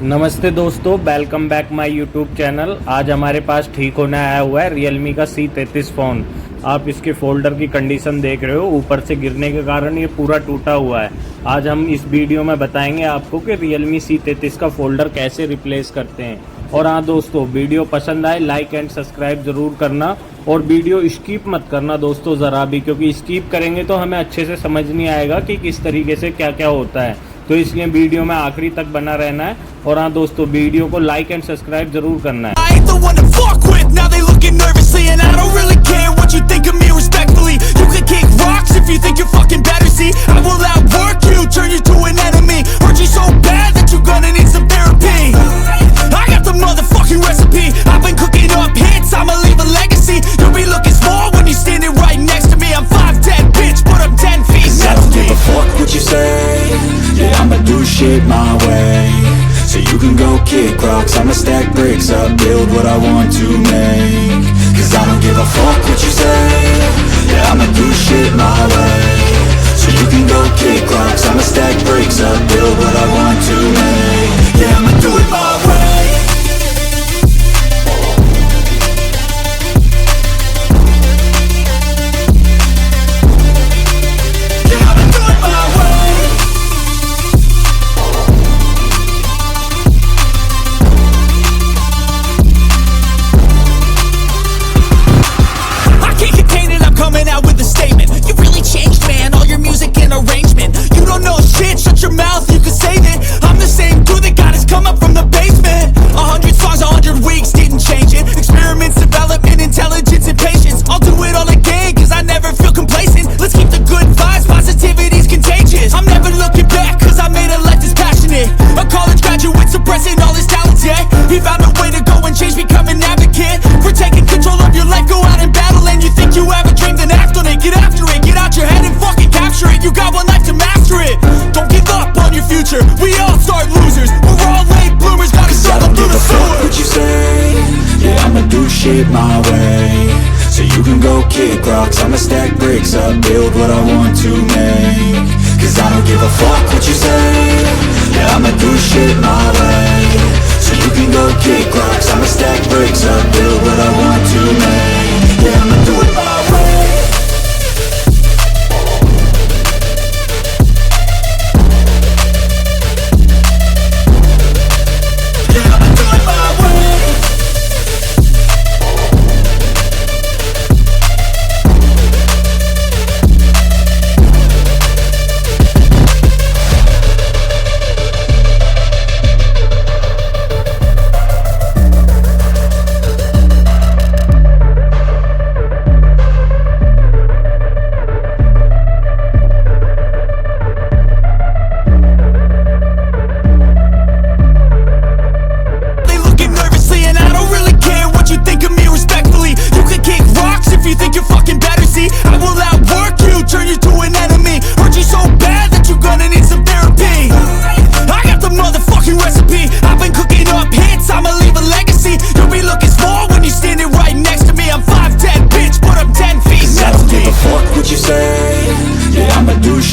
नमस्ते दोस्तों, welcome back my YouTube channel. आज हमारे पास ठीक होने आया हुआ है Realme का C33 फ़ोन। आप इसके फोल्डर की कंडीशन देख रहे हो, ऊपर से गिरने के कारण ये पूरा टूटा हुआ है। आज हम इस वीडियो में बताएंगे आपको कि Realme C33 का फोल्डर कैसे रिप्लेस करते हैं। और हाँ दोस्तों, वीडियो पसंद आए लाइक एंड सब्सक्राइब ज़रूर करना और वीडियो स्किप मत करना दोस्तों ज़रा भी, क्योंकि स्किप करेंगे तो हमें अच्छे से समझ नहीं आएगा कि किस तरीके से क्या क्या होता है। तो इसलिए वीडियो में आखिरी तक बना रहना है। और हाँ दोस्तों, वीडियो को लाइक एंड सब्सक्राइब जरूर करना है। Shit my way, so you can go kick rocks. I'ma stack bricks up, build what I want to make. Cause I don't give a fuck what you say. Yeah, I'ma do shit my way, so you can go kick rocks. I'ma stack bricks up, build what I want to make. Yeah, I'ma do it my way. Shut your mouth, you can save it. I'm the same dude that got his come up from the basement. 100 songs, 100 weeks, didn't change it. Experiments, development, intelligence, and patience. I'll do it all again, cause I never feel complacent. Let's keep the good vibes, positivity's contagious. I'm never looking back, cause I made a life that's passionate. A college graduate suppressing all his talents, yeah. He found a way to go and change, become an advocate. For taking control of your life, go out and battle. And you think you have a dream, then act on it. Get after it, get out your head and fucking capture it. You got one life to master it. Don't give up on your future, we all start losers. We're all late bloomers, gotta struggle through the sewer. What you say? Yeah, I'ma do shit my way, so you can go kick rocks. I'ma stack bricks up, build what I want to make. Cause I don't give a fuck what you say. Yeah, I'ma do shit my way, so you can go kick rocks. I'ma stack bricks up, build what I want to make. Yeah, I'ma do it my way.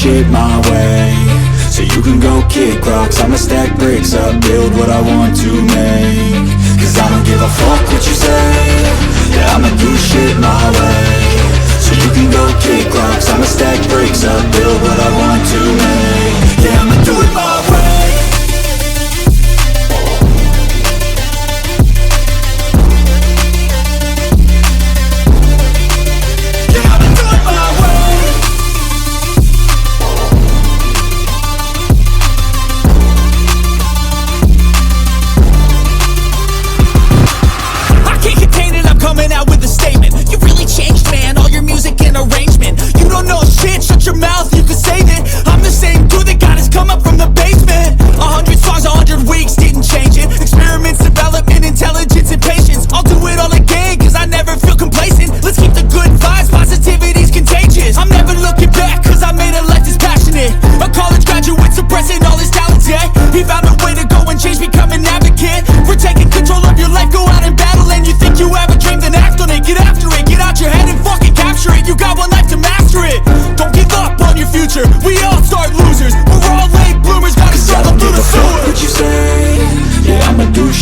Shit my way, so you can go kick rocks. I'ma stack bricks up, build what I want to make. Cause I don't give a fuck what you say. Yeah, I'ma do shit my way, so you can go kick rocks. I'ma stack bricks up, build what I want to make. Yeah, I'ma do it my way. Shut your mouth, you can save it. I'm the same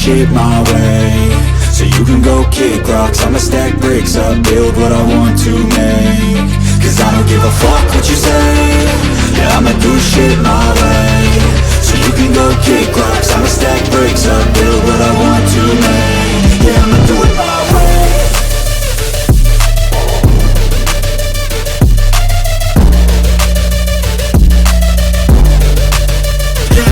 shit my way. So you can go kick rocks, I'ma stack bricks up, build what I want to make. Cause I don't give a fuck what you say, yeah, I'ma do shit my way. So you can go